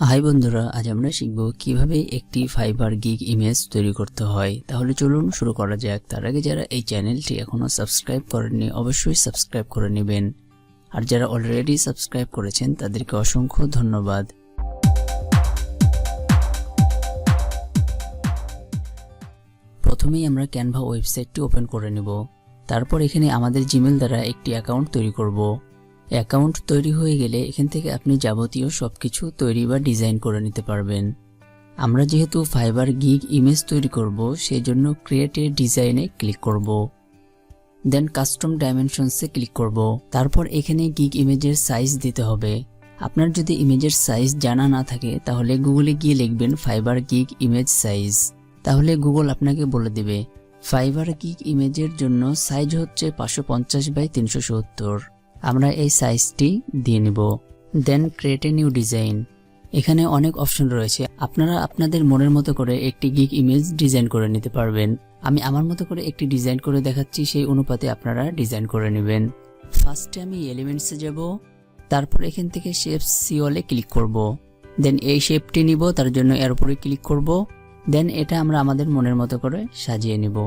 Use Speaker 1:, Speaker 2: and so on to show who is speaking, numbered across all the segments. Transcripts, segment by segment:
Speaker 1: High বন্ধুরা, আজ আমরা শিখব কিভাবে একটি ফাইবার গিগ ইমেজ তৈরি করতে হয়। তাহলে চলুন শুরু করা যাক। তার আগে যারা এই চ্যানেলটি এখনো সাবস্ক্রাইব করেননি অবশ্যই সাবস্ক্রাইব করে নেবেন, আর যারা অলরেডি সাবস্ক্রাইব করেছেন তাদেরকে অসংখ্য ধন্যবাদ। প্রথমেই আমরা ক্যানভা ওয়েবসাইটটি ওপেন করে নেব। তারপর এখানে আমাদের জিমেল দ্বারা একটি অ্যাকাউন্ট তৈরি করব। অ্যাকাউন্ট তৈরি হয়ে গেলে এখান থেকে আপনি যাবতীয় সবকিছু তৈরি বা ডিজাইন করে নিতে পারবেন। আমরা যেহেতু ফাইবার গিগ ইমেজ তৈরি করব, সেই জন্য ক্রিয়েট এ ডিজাইনে ক্লিক করব। দেন কাস্টম ডাইমেনশনসে ক্লিক করব। তারপর এখানে গিগ ইমেজের সাইজ দিতে হবে। আপনার যদি ইমেজের সাইজ জানা না থাকে তাহলে গুগলে গিয়ে লিখবেন ফাইবার গিগ ইমেজ সাইজ, তাহলে গুগল আপনাকে বলে দিবে। ফাইবার গিগ ইমেজের জন্য সাইজ হচ্ছে 550x370। আমরা এই সাইজটি দিয়ে নিব। দেন ক্রিয়েট এ নিউ ডিজাইন। এখানে অনেক অপশন রয়েছে, আপনারা আপনাদের মনের মতো করে একটি গিগ ইমেজ ডিজাইন করে নিতে পারবেন। আমি আমার মতো করে একটি ডিজাইন করে দেখাচ্ছি, সেই অনুপাতে আপনারা ডিজাইন করে নেবেন। ফার্স্টে আমি এলিমেন্টসে যাব, তারপর এখান থেকে শেপস সিওলে ক্লিক করব। দেন এই শেপটি নিব, তার জন্য এর উপরে ক্লিক করব। দেন এটা আমরা আমাদের মনের মতো করে সাজিয়ে নিব।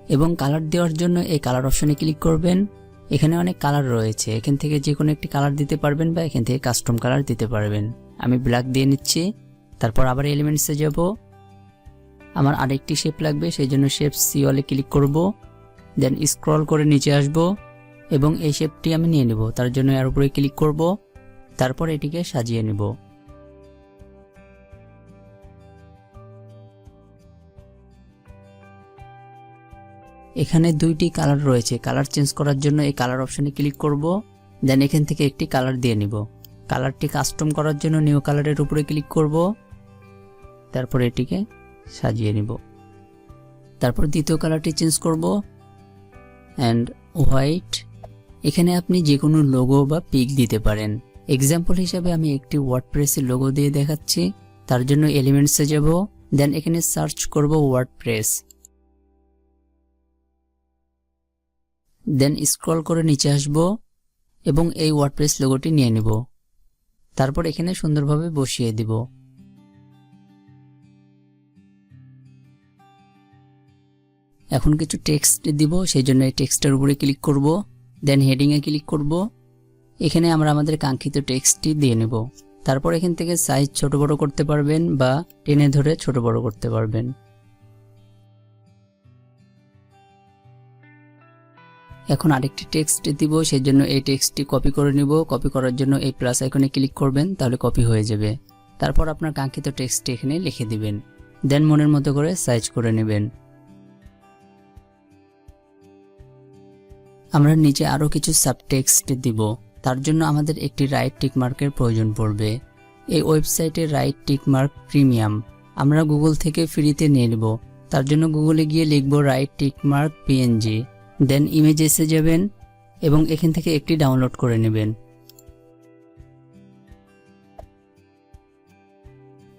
Speaker 1: এবং কালার দেওয়ার জন্য এই কালার অপশনে ক্লিক করবেন। এখানে অনেক কালার রয়েছে, এখান থেকে যে কোনো একটি কালার দিতে পারবেন বা এখান থেকে কাস্টম কালার দিতে পারবেন। আমি ব্ল্যাক দিয়ে নিচ্ছি। তারপর আবার এলিমেন্টসে যাব, আমার আরেকটি শেপ লাগবে, সেই জন্য শেপ সিওলে ক্লিক করব। দেন স্ক্রল করে নিচে আসব এবং এই শেপটি আমি নিয়ে নেব, তার জন্য এর উপরে ক্লিক করব। তারপর এটিকে সাজিয়ে নেব। এখানে দুইটি কালার রয়েছে, কালার চেঞ্জ করার জন্য এই কালার অপশনে ক্লিক করব। দেন এখান থেকে একটি কালার দিয়ে নিব। কালারটি কাস্টম করার জন্য নিউ কালারের উপরে ক্লিক করব। তারপর এটিকে সাজিয়ে নিব। তারপর দ্বিতীয় কালারটি চেঞ্জ করব অ্যান্ড হোয়াইট। এখানে আপনি যে কোনো লোগো বা পিক দিতে পারেন। এক্সাম্পল হিসাবে আমি একটি ওয়ার্ডপ্রেসের লোগো দিয়ে দেখাচ্ছি। তার জন্য এলিমেন্টসে যাব, দেন এখানে সার্চ করব ওয়ার্ডপ্রেস। দেন স্ক্রল করে নিচে আসব এবং এই ওয়ার্ডপ্রেস লোগোটি নিয়ে নিব। তারপর এখানে সুন্দরভাবে বসিয়ে দিব। এখন কিছু টেক্সট দিব, সেই জন্য এই টেক্সটের উপরে ক্লিক করব। দেন হেডিংয়ে ক্লিক করব। এখানে আমরা আমাদের কাঙ্ক্ষিত টেক্সটটি দিয়ে নেব। তারপর এখান থেকে সাইজ ছোট বড় করতে পারবেন বা টেনে ধরে ছোট বড় করতে পারবেন। এখন আরেকটি টেক্সট দিব, সেই জন্য এই টেক্সটটি কপি করে নিব। কপি করার জন্য এই প্লাস আইকনে ক্লিক করবেন, তাহলে কপি হয়ে যাবে। তারপর আপনার কাঙ্ক্ষিত টেক্সটটি এখানে লিখে দিবেন। দেন মনের মতো করে সাইজ করে নেবেন। আমরা নিচে আরও কিছু সাবটেক্সট দিব, তার জন্য আমাদের একটি রাইট টিকমার্কের প্রয়োজন পড়বে। এই ওয়েবসাইটে রাইট টিকমার্ক প্রিমিয়াম আমরা গুগল থেকে ফ্রিতে নিয়ে নেব। তার জন্য গুগলে গিয়ে লিখব রাইট টিকমার্ক পিএনজি। দেন ইমেজেসে যাবেন এবং এখান থেকে একটি ডাউনলোড করে নেবেন।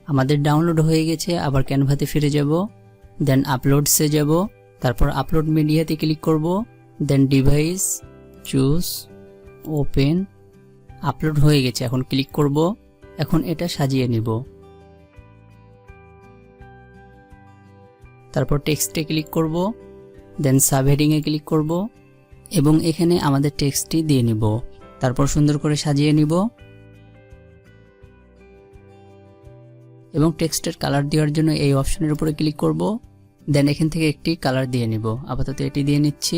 Speaker 1: আমাদের ডাউনলোড হয়ে গেছে। আবার ক্যানভাতে ফিরে যাব, দেন আপলোডসে যাব, তারপর আপলোড মিডিয়াতে ক্লিক করব। দেন ডিভাইস, চুজ, ওপেন। আপলোড হয়ে গেছে, এখন ক্লিক করব। এখন এটা সাজিয়ে নিব। তারপর টেক্সটে ক্লিক করব, দেন সাবহেডিংয়ে ক্লিক করব এবং এখানে আমাদের টেক্সটটি দিয়ে নিব। তারপর সুন্দর করে সাজিয়ে নিব এবং টেক্সটের কালার দেওয়ার জন্য এই অপশনের উপরে ক্লিক করব। দেন এখান থেকে একটি কালার দিয়ে নিব, আপাতত এটি দিয়ে নিচ্ছি।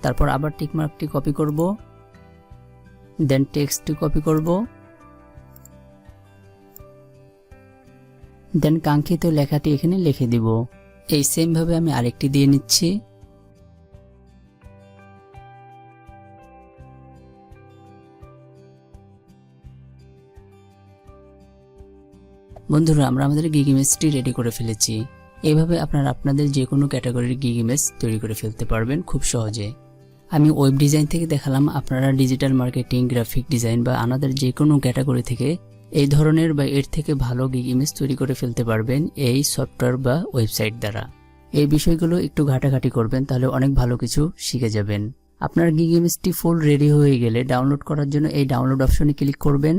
Speaker 1: তারপর আবার টিকমার্কটি কপি করব, দেন টেক্সটটি কপি করব, দেন কাঙ্ক্ষিত লেখাটি এখানে লিখে দিব। এই সেম ভাবে আমি আরেকটি দিয়ে নিচ্ছি। বন্ধুরা, আমরা আমাদের গিগ ইমেজটি রেডি করে ফেলেছি। এইভাবে আপনারা আপনাদের যে কোনো ক্যাটাগরির গিগ ইমেজ তৈরি করে ফেলতে পারবেন খুব সহজে। আমি ওয়েব ডিজাইন থেকে দেখালাম, আপনারা ডিজিটাল মার্কেটিং, গ্রাফিক ডিজাইন বা আনাদার যে কোনো ক্যাটাগরি থেকে এই ধরনের বা এর থেকে ভালো গিগ ইমেজ তৈরি করে ফেলতে পারবেন এই সফটওয়্যার বা ওয়েবসাইট দ্বারা। এই বিষয়গুলো একটু ঘাটাঘাটি করবেন, তাহলে অনেক ভালো কিছু শিখে যাবেন। আপনার গিগএমএসটি ফুল রেডি হয়ে গেলে ডাউনলোড করার জন্য এই ডাউনলোড অপশনে ক্লিক করবেন।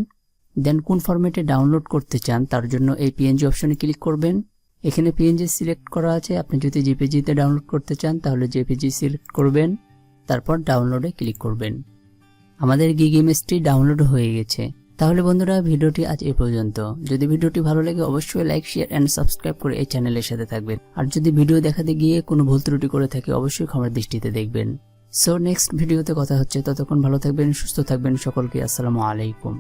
Speaker 1: দেন কোন ফরম্যাটে ডাউনলোড করতে চান তার জন্য এই পিএনজি অপশনে ক্লিক করবেন। এখানে পিএনজি সিলেক্ট করা আছে, আপনি যদি জেপিজিতে ডাউনলোড করতে চান তাহলে জেপিজি সিলেক্ট করবেন, তারপর ডাউনলোডে ক্লিক করবেন। আমাদের গিগএমএসটি ডাউনলোড হয়ে গেছে। তাহলে বন্ধুরা ভিডিওটি আজ এ পর্যন্ত। যদি ভিডিওটি ভালো লাগে অবশ্যই লাইক, শেয়ার এন্ড সাবস্ক্রাইব করে এই চ্যানেলের সাথে থাকবেন। আর যদি ভিডিও দেখাতে গিয়ে কোনো ভুল ত্রুটি করে থাকে অবশ্যই ক্ষমার দৃষ্টিতে দেখবেন। সো নেক্সট ভিডিওতে কথা হচ্ছে, ততক্ষণ ভালো থাকবেন, সুস্থ থাকবেন, সকলকে আসসালামু আলাইকুম।